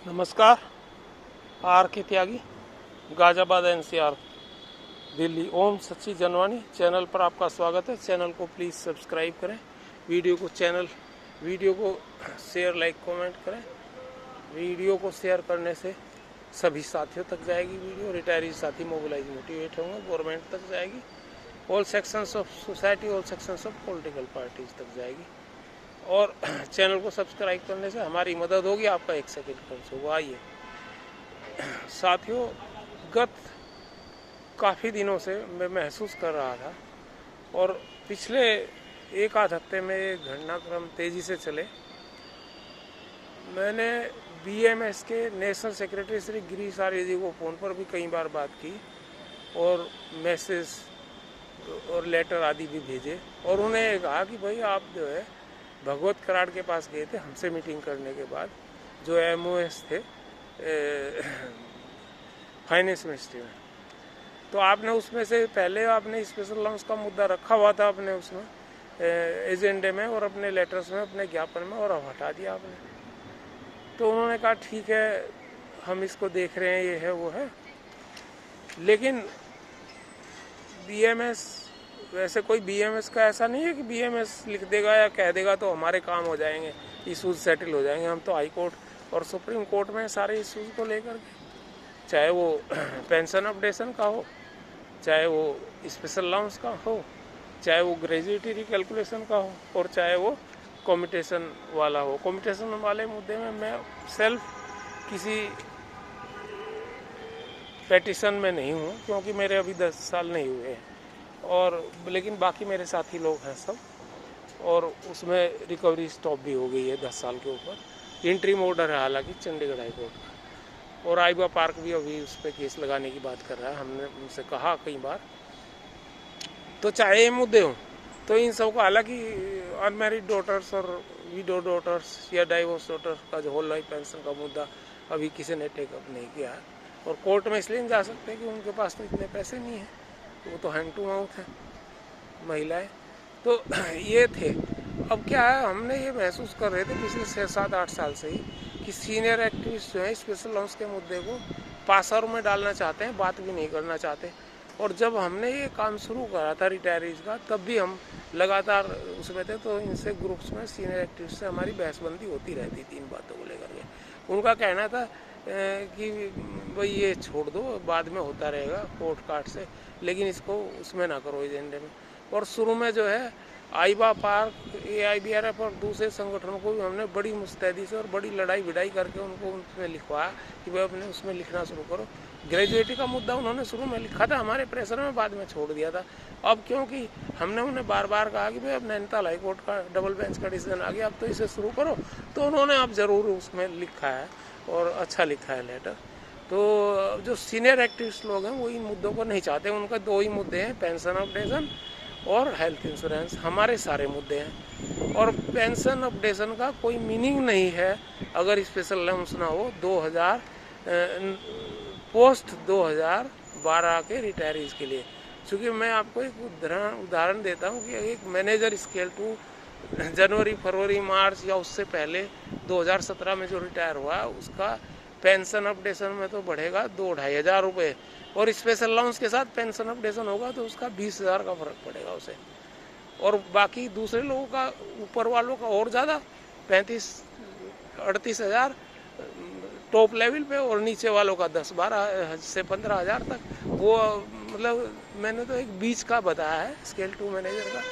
नमस्कार। आर के त्यागी, गाजियाबाद एनसीआर, दिल्ली। ओम सच्ची जनवाणी चैनल पर आपका स्वागत है। चैनल को प्लीज़ सब्सक्राइब करें, वीडियो को शेयर लाइक कमेंट करें। वीडियो को शेयर करने से सभी साथियों तक जाएगी वीडियो। रिटायरी साथी मोबिलाइज मोटिवेट होंगे, गवर्नमेंट तक जाएगी, all sections of society, all sections of political parties तक जाएगी। और चैनल को सब्सक्राइब करने से हमारी मदद होगी, आपका 1 सेकंड खर्च होगा। आइए साथियों, गत काफ़ी दिनों से मैं महसूस कर रहा था और पिछले एक आध हफ्ते में ये घटनाक्रम तेज़ी से चले। मैंने बीएमएस के नेशनल सेक्रेटरी श्री गिरीश आर्य जी को फ़ोन पर भी कई बार बात की और मैसेज और लेटर आदि भी भेजे और उन्हें कहा कि भाई आप जो है भगवत कराड़ के पास गए थे हमसे मीटिंग करने के बाद, जो एमओएस थे फाइनेंस मिनिस्ट्री में, तो आपने उसमें से पहले आपने स्पेशल लॉन्स का मुद्दा रखा हुआ था अपने उसमें एजेंडे में और अपने लेटर्स में, अपने ज्ञापन में, और अब हटा दिया आपने। तो उन्होंने कहा ठीक है, हम इसको देख रहे हैं, ये है वो है। लेकिन बीएमएस, वैसे कोई बीएमएस का ऐसा नहीं है कि बीएमएस लिख देगा या कह देगा तो हमारे काम हो जाएंगे, इशूज सेटल हो जाएंगे। हम तो हाई कोर्ट और सुप्रीम कोर्ट में सारे इशूज को लेकर के, चाहे वो पेंशन अपडेशन का हो, चाहे वो स्पेशल अलाउंस का हो, चाहे वो ग्रेजुएटी रिकैलकुलेशन का हो, और चाहे वो कम्यूटेशन वाला हो। कम्यूटेशन वाले मुद्दे में मैं सेल्फ किसी पेटिशन में नहीं हूँ क्योंकि मेरे अभी 10 साल नहीं हुए हैं, और लेकिन बाकी मेरे साथी लोग हैं सब, और उसमें रिकवरी स्टॉप भी हो गई है 10 साल के ऊपर। इंट्रीम ऑर्डर है हालांकि चंडीगढ़ हाई कोर्ट का, और आइबा पार्क भी अभी उस पर केस लगाने की बात कर रहा है। हमने उनसे कहा कई बार। तो चाहे ये मुद्दे हों, तो इन सबको, हालांकि अनमैरिड डॉटर्स और विडो डॉटर्स या डाइवोर्स डॉटर्स का जो होल लाइफ पेंशन का मुद्दा अभी किसी ने टेकअप नहीं किया है, और कोर्ट में इसलिए नहीं जा सकते कि उनके पास तो इतने पैसे नहीं हैं, वो तो हैंड टू माउथ है महिलाएं। तो ये थे। अब क्या है, हमने ये महसूस कर रहे थे पिछले 6-7-8 साल से ही कि सीनियर एक्टिविस्ट जो है स्पेशल लॉन्स के मुद्दे को पासारों में डालना चाहते हैं, बात भी नहीं करना चाहते। और जब हमने ये काम शुरू करा था रिटायरीज का, तब भी हम लगातार उसमें थे, तो इनसे ग्रुप्स में सीनियर एक्टिविस्ट से हमारी बहसबंदी होती रहती थी इन बातों को लेकर के। उनका कहना था कि भाई ये छोड़ दो, बाद में होता रहेगा कोर्ट कार्ड से, लेकिन इसको उसमें ना करो एजेंडे में। और शुरू में जो है आइबा पार्क, AIBRF और दूसरे संगठनों को भी हमने बड़ी मुस्तैदी से और बड़ी लड़ाई भिड़ाई करके उनको उसमें लिखवाया कि भाई अपने उसमें लिखना शुरू करो। ग्रेजुएटी का मुद्दा उन्होंने शुरू में लिखा था हमारे प्रेशर में, बाद में छोड़ दिया था। अब क्योंकि हमने उन्हें बार बार कहा कि भाई अब नैनीताल हाई कोर्ट का डबल बेंच का डिसीजन आ गया, अब तो इसे शुरू करो, तो उन्होंने अब ज़रूर उसमें लिखा है और अच्छा लिखा है लेटर। तो जो सीनियर एक्टिविस्ट लोग हैं वो इन मुद्दों को नहीं चाहते। उनका 2 ही मुद्दे हैं, पेंशन अपडेशन और हेल्थ इंश्योरेंस। हमारे सारे मुद्दे हैं, और पेंशन अपडेशन का कोई मीनिंग नहीं है अगर स्पेशल अलाउंस ना हो। 2000 पोस्ट 2012 के रिटायरीज के लिए, चूँकि मैं आपको एक उदाहरण देता हूँ कि एक मैनेजर स्केल 2 जनवरी, फरवरी, मार्च या उससे पहले 2017 में जो रिटायर हुआ, उसका पेंशन अपडेशन में तो बढ़ेगा 2-2.5 हज़ार रुपये, और स्पेशल अलाउंस के साथ पेंशन अपडेशन होगा तो उसका 20,000 का फर्क पड़ेगा उसे। और बाकी दूसरे लोगों का, ऊपर वालों का और ज़्यादा, 35-38 हज़ार टॉप लेवल पे, और नीचे वालों का 10-12 से 15 हज़ार तक। वो मतलब मैंने तो एक बीच का बताया है स्केल 2 मैनेजर का,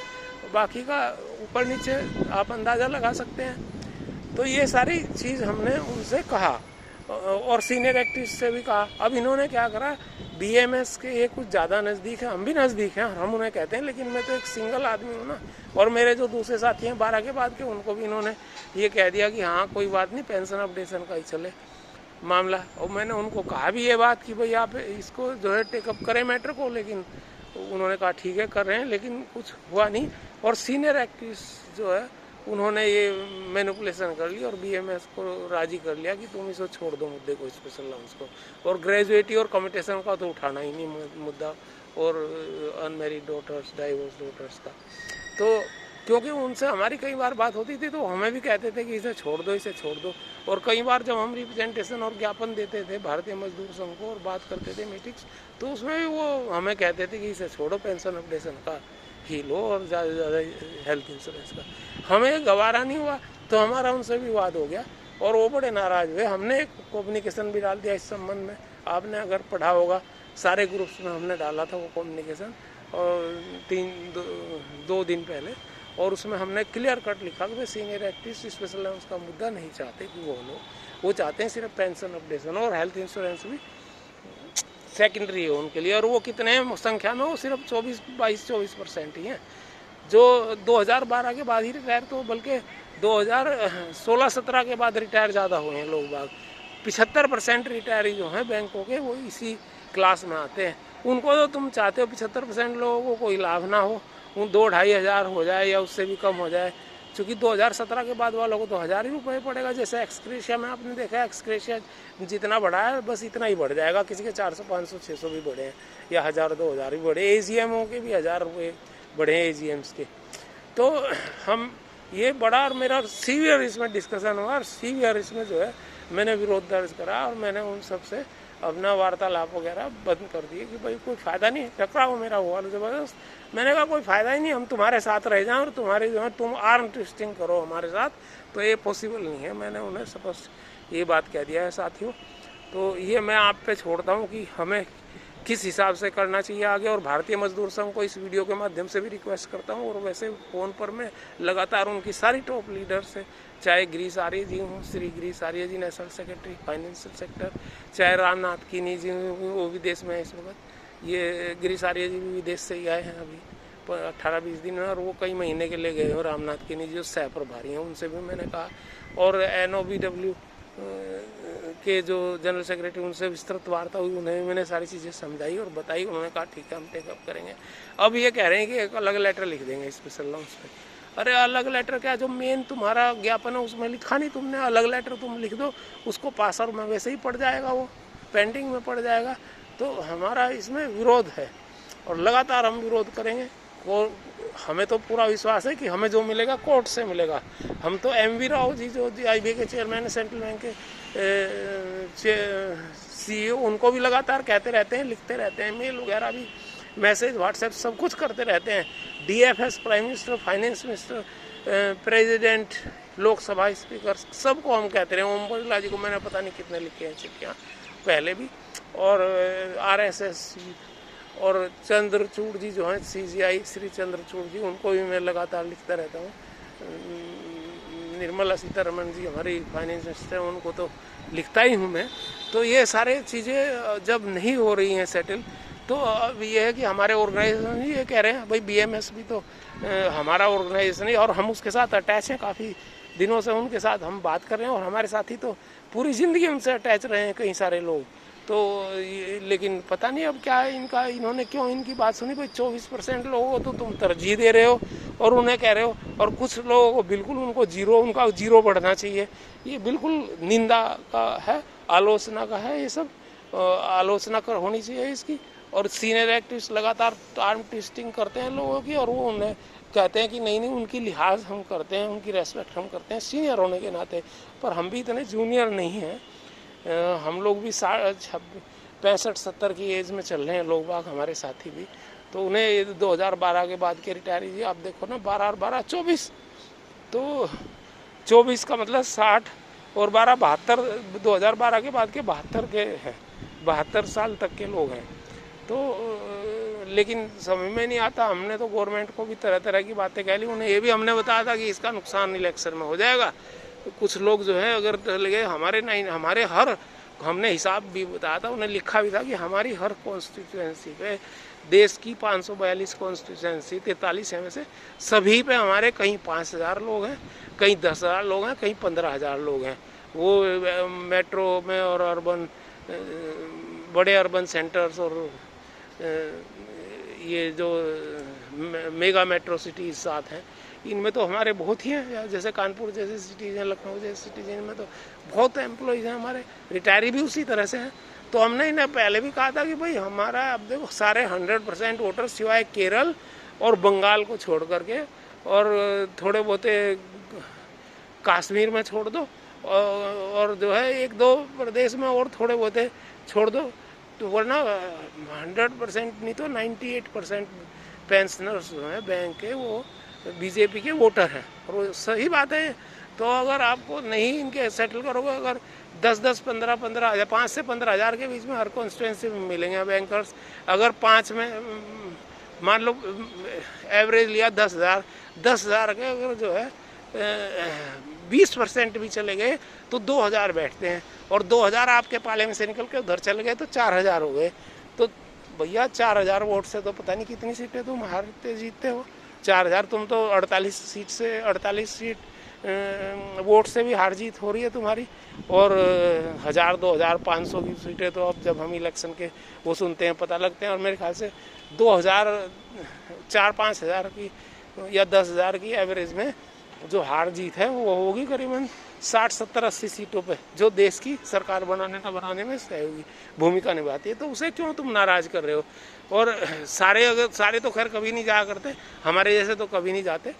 बाकी का ऊपर नीचे आप अंदाज़ा लगा सकते हैं। तो ये सारी चीज़ हमने उनसे कहा और सीनियर एक्टिविस्ट से भी कहा। अब इन्होंने क्या करा, बीएमएस के ये कुछ ज़्यादा नज़दीक है, हम भी नज़दीक हैं, हम उन्हें कहते हैं, लेकिन मैं तो एक सिंगल आदमी हूँ ना, और मेरे जो दूसरे साथी हैं 12 के बाद के, उनको भी इन्होंने ये कह दिया कि हाँ कोई बात नहीं, पेंशन अपडेशन का ही चले मामला। और मैंने उनको कहा भी ये बात कि भाई आप इसको जो है टेकअप करें मैटर को, लेकिन उन्होंने कहा ठीक है कर रहे हैं, लेकिन कुछ हुआ नहीं। और सीनियर एक्टिविस्ट जो है उन्होंने ये मैनिपुलेशन कर ली और बीएमएस को राजी कर लिया कि तुम इसको छोड़ दो मुद्दे को, स्पेशल अलाउंस को, और ग्रेजुएटी और कम्यूटेशन का तो उठाना ही नहीं मुद्दा, और अनमैरिड डॉटर्स, डाइवोर्स डॉटर्स का। तो क्योंकि उनसे हमारी कई बार बात होती थी तो हमें भी कहते थे कि इसे छोड़ दो, इसे छोड़ दो। और कई बार जब हम रिप्रेजेंटेशन और ज्ञापन देते थे भारतीय मजदूर संघ को और बात करते थे मीटिंग्स, तो उसमें भी वो हमें कहते थे कि इसे छोड़ो, पेंशन अपडेशन का ही लो और ज़्यादा से ज़्यादा हेल्थ इंश्योरेंस का। हमें गवारा नहीं हुआ तो हमारा उनसे विवाद हो गया और वो बड़े नाराज़ हुए। हमने एक कम्युनिकेशन भी डाल दिया इस संबंध में, आपने अगर पढ़ा होगा सारे ग्रुप्स में हमने डाला था वो कम्युनिकेशन, और 2 दिन पहले, और उसमें हमने क्लियर कट लिखा कि सीनियर एक्टिविस्ट स्पेशल अलाउंस का मुद्दा नहीं चाहते कि वो चाहते हैं सिर्फ पेंशन अपडेशन, और हेल्थ इंश्योरेंस भी सेकेंडरी है उनके लिए। और वो कितने संख्या में, वो सिर्फ 22-24% ही हैं जो 2012 के बाद ही रिटायर, तो बल्कि 2016-17 के बाद रिटायर ज़्यादा हुए हैं लोग बाग। 75% रिटायरी जो हैं बैंकों के वो इसी क्लास में आते हैं। उनको तो तुम चाहते हो 75% लोगों को कोई लाभ ना हो, उन 2-2.5 हज़ार हो जाए या उससे भी कम हो जाए, क्योंकि 2017 के बाद वालों को तो 1000 ही रुपये पड़ेगा। जैसे एक्सक्रेशिया में आपने देखा, एक्सक्रेशिया जितना बढ़ा है बस इतना ही बढ़ जाएगा, किसी के 400-500-600 भी बढ़े हैं या 1000-2000 भी बढ़े। AGMओ के भी 1000 रुपये बढ़े हैं AGMs के। तो हम ये बड़ा, और मेरा सीवियर इसमें डिस्कशन हुआ, और सीवियर इसमें जो है मैंने विरोध दर्ज करा और मैंने उन सब से अपना वार्तालाप वगैरह बंद कर दिए कि भाई कोई फ़ायदा नहीं, टकराव मेरा हुआ ज़बरदस्त। मैंने कहा कोई फ़ायदा ही नहीं, हम तुम्हारे साथ रह जाएं और तुम्हारी जो है तुम आर्म ट्विस्टिंग करो हमारे साथ, तो ये पॉसिबल नहीं है। मैंने उन्हें स्पष्ट ये बात कह दिया है साथियों। तो ये मैं आप पे छोड़ता हूँ कि हमें किस हिसाब से करना चाहिए आगे, और भारतीय मजदूर संघ को इस वीडियो के माध्यम से भी रिक्वेस्ट करता हूँ। और वैसे फ़ोन पर मैं लगातार उनकी सारी टॉप लीडर से, चाहे गिरीश आर्य जी हों, श्री गिरीश आर्य जी नेशनल सेक्रेटरी फाइनेंशियल सेक्टर, चाहे रामनाथ कीनी जी वो विदेश में है इस वक्त, ये गिरीश आर्य जी भी विदेश से ही आए हैं अभी 18-20 दिन में, और वो कई महीने के लिए गए हो। रामनाथ कीनी जी जो सह प्रभारी हैं, उनसे भी मैंने कहा, और NOBW के जो जनरल सेक्रेटरी, उनसे विस्तृत वार्ता हुई, उन्हें मैंने सारी चीज़ें समझाई और बताई। उन्होंने कहा ठीक है हम टेकअप करेंगे। अब ये कह रहे हैं कि एक अलग लेटर लिख देंगे स्पेशल अलाउंस पे। अरे अलग लेटर क्या, जो मेन तुम्हारा ज्ञापन है उसमें लिखा नहीं तुमने, अलग लेटर तुम लिख दो, उसको पासर में वैसे ही पड़ जाएगा, वो पेंडिंग में पड़ जाएगा। तो हमारा इसमें विरोध है और लगातार हम विरोध करेंगे। और हमें तो पूरा विश्वास है कि हमें जो मिलेगा कोर्ट से मिलेगा। हम तो MV राव जी जो IBA के चेयरमैन है, सेंट्रल बैंक के CEO, उनको भी लगातार कहते रहते हैं, लिखते रहते हैं, मेल वगैरह भी, मैसेज व्हाट्सएप सब कुछ करते रहते हैं। DFS, prime minister, finance minister, president, Lok Sabha speaker, सबको हम कहते रहे। ओम बिरला जी को मैंने पता नहीं कितने लिखे हैं चिट्ठियाँ पहले भी, और RSS और चंद्रचूड़ जी जो हैं CGI श्री चंद्रचूड़ जी, उनको भी मैं लगातार लिखता रहता हूँ। निर्मला सीतारमण जी हमारी फाइनेंस मिनिस्टर, उनको तो लिखता ही हूँ मैं। तो ये सारे चीज़ें जब नहीं हो रही हैं सेटल, तो अब ये है कि हमारे ऑर्गेनाइजेशन ही ये कह रहे हैं भाई BMS भी तो हमारा ऑर्गेनाइजेशन है और हम उसके साथ अटैच हैं, काफ़ी दिनों से उनके साथ हम बात कर रहे हैं, और हमारे साथी तो पूरी ज़िंदगी उनसे अटैच रहे हैं कई सारे लोग। तो लेकिन पता नहीं अब क्या है इनका, इन्होंने क्यों इनकी बात सुनी। भाई 24% लोगों को तो तुम तरजीह दे रहे हो और उन्हें कह रहे हो, और कुछ लोगों को बिल्कुल उनको उनका जीरो बढ़ना चाहिए। ये बिल्कुल निंदा का है, आलोचना का है, ये सब आलोचना कर होनी चाहिए इसकी। और सीनियर एक्टिविस्ट लगातार आर्म ट्विस्टिंग करते हैं लोगों की, और वो उन्हें कहते हैं कि नहीं उनकी लिहाज हम करते हैं, उनकी रेस्पेक्ट हम करते हैं सीनियर होने के नाते। पर हम भी इतने जूनियर नहीं हैं, हम लोग भी 65-70 की एज में चल रहे हैं लोग बाग, हमारे साथी भी। तो उन्हें 2012 के बाद के रिटायरी जी आप देखो ना, 12 और 12 24, तो 24 का मतलब 60 और 12 72, 2012 के बाद के 72 के हैं, 72 साल तक के लोग हैं। तो लेकिन समझ में नहीं आता। हमने तो गवर्नमेंट को भी तरह तरह की बातें कह ली, उन्हें ये भी हमने बताया था कि इसका नुकसान इलेक्शन में हो जाएगा। तो कुछ लोग जो है अगर लगे हमारे हर, हमने हिसाब भी बताया था, उन्हें लिखा भी था कि हमारी हर कॉन्स्टिट्यूएंसी पे, देश की 542 कॉन्स्टिट्यूएंसी 43 है में से सभी पे हमारे कहीं 5000 लोग हैं, कहीं 10,000 लोग हैं, कहीं 15,000 लोग हैं। वो मेट्रो में और अर्बन, बड़े अर्बन सेंटर्स और ये जो मेगा मेट्रो सिटीज़ साथ हैं, इनमें तो हमारे बहुत ही हैं। जैसे कानपुर जैसे सिटीज़ हैं, लखनऊ जैसे सिटीज़ हैं, इनमें तो बहुत एम्प्लॉइज़ हैं हमारे, रिटायरी भी उसी तरह से हैं। तो हमने इन्हें पहले भी कहा था कि भाई हमारा, अब देखो सारे 100% वोटर सिवाय केरल और बंगाल को छोड़ करके और थोड़े बहुते कश्मीर में छोड़ दो, और जो है 1-2 प्रदेश में और थोड़े बहुते छोड़ दो, तो वरना 100% नहीं तो 98% पेंशनर्स जो हैं बैंक के वो बीजेपी के वोटर हैं, और वो सही बात है। तो अगर आपको नहीं इनके सेटल करोगे, अगर 10-10, 15-15 हज़ार, 5 से 15 हज़ार के बीच में हर कॉन्स्टिट्यूंसी में मिलेंगे बैंकर्स। अगर 5 में मान लो एवरेज लिया 10,000 के अगर जो है 20% भी चले गए तो 2,000 बैठते हैं, और 2,000 आपके पाले में से निकल के उधर चले गए तो 4,000 हो गए। तो भैया 4,000 वोट से तो पता नहीं कितनी सीटें तुम हारते जीतते हो। 4,000, तुम तो 48 सीट से 48 सीट वोट से भी हार जीत हो रही है तुम्हारी, और 1,000, 2,000, 500 की सीटें तो अब जब हम इलेक्शन के वो सुनते हैं पता लगते हैं। और मेरे ख्याल से 2,000, 4-5 हज़ार की या 10,000 की एवरेज में जो हार जीत है वो होगी करीबन 60, 70, 80 सीटों पे, जो देश की सरकार बनाने में सहयोगी भूमिका निभाती है। तो उसे क्यों तुम नाराज कर रहे हो? और सारे तो खैर कभी नहीं जाया करते, हमारे जैसे तो कभी नहीं जाते।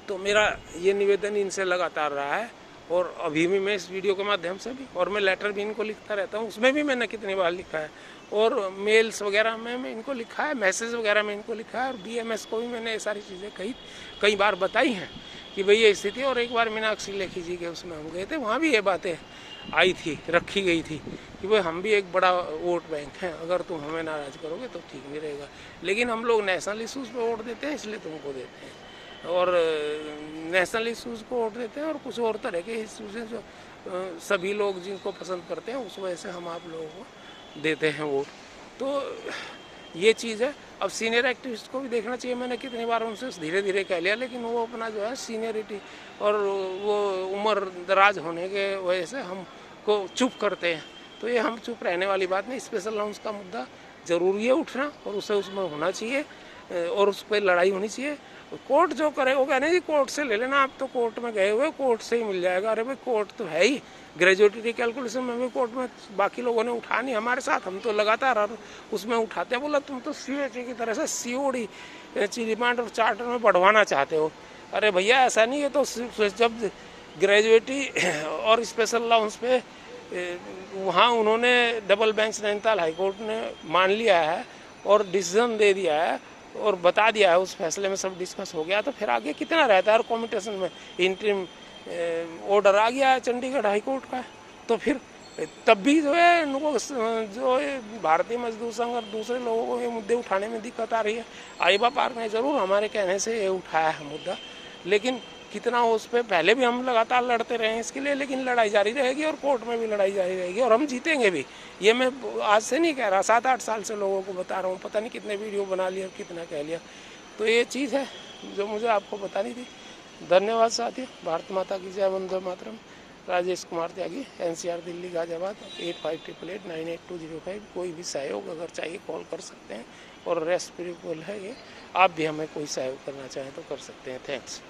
तो मेरा ये निवेदन इनसे लगातार रहा है, और अभी भी मैं इस वीडियो के माध्यम से भी, और मैं लेटर भी इनको लिखता रहता हूँ, उसमें भी मैंने कितनी बार लिखा है, और मेल्स वगैरह में इनको लिखा है, मैसेज वगैरह में इनको लिखा है, और BMS को भी मैंने ये सारी चीज़ें कई बार बताई हैं कि भाई ये स्थिति। और एक बार मीनाक्षी लेखी जी के उसमें हम गए थे, वहाँ भी ये बातें आई थी, रखी गई थी कि भाई हम भी एक बड़ा वोट बैंक हैं, अगर तुम हमें नाराज़ करोगे तो ठीक नहीं रहेगा। लेकिन हम लोग नेशनल इशूज़ पे वोट देते हैं, इसलिए तुमको देते हैं, और नेशनल इशूज़ को वोट देते हैं, और कुछ और तरह के इशूज़ हैं जो सभी लोग जिनको पसंद करते हैं, उस वजह से हम आप लोगों को देते हैं वोट। तो ये चीज़ है। अब सीनियर एक्टिविस्ट को भी देखना चाहिए, मैंने कितनी बार उनसे धीरे धीरे कह लिया, लेकिन वो अपना जो है सीनियरिटी और वो उम्र दराज होने के वजह से हमको चुप करते हैं। तो ये हम चुप रहने वाली बात नहीं। स्पेशल अलाउंस का मुद्दा ज़रूरी है उठना, और उसे उसमें होना चाहिए, और उस पर लड़ाई होनी चाहिए। कोर्ट जो करे वो कहने जी कोर्ट से ले लेना, आप तो कोर्ट में गए हुए, कोर्ट से ही मिल जाएगा। अरे भाई कोर्ट तो है ही, ग्रेजुएटरी कैलकुलेशन में भी कोर्ट में बाकी लोगों ने उठा नहीं हमारे साथ, हम तो लगातार उसमें उठाते हैं। बोला तुम तो COT की तरह से COD डिमांड और चार्टर में बढ़वाना चाहते हो। अरे भैया ऐसा नहीं है। तो जब ग्रेजुएटरी और स्पेशल अलाउंस पे वहाँ उन्होंने डबल बेंच नैनीताल हाईकोर्ट ने मान लिया है और डिसीजन दे दिया है और बता दिया है, उस फैसले में सब डिस्कस हो गया, तो फिर आगे कितना रहता है। और कॉम्पिटिशन में इंटरिम ऑर्डर आ गया है चंडीगढ़ हाई कोर्ट का, तो फिर तब भी जो है उनको जो भारतीय मजदूर संघ और दूसरे लोगों को ये मुद्दे उठाने में दिक्कत आ रही है। आइबा पार्क ने ज़रूर हमारे कहने से ये उठाया है मुद्दा, लेकिन कितना उस पर पहले भी हम लगातार लड़ते रहे हैं इसके लिए, लेकिन लड़ाई जारी रहेगी और कोर्ट में भी लड़ाई जारी रहेगी और हम जीतेंगे भी। ये मैं आज से नहीं कह रहा, 7-8 साल से लोगों को बता रहा हूँ, पता नहीं कितने वीडियो बना लिया, कितना कह लिया। तो ये चीज़ है जो मुझे आपको बतानी थी। धन्यवाद साथियों। भारत माता की जय, वंदे मातरम। राजेश कुमार त्यागी, NCR दिल्ली गाजियाबाद, 8588988205। कोई भी सहयोग अगर चाहिए कॉल कर सकते हैं और रेस्पिरेबल है ये, आप भी हमें कोई सहयोग करना चाहें तो कर सकते हैं। थैंक्स।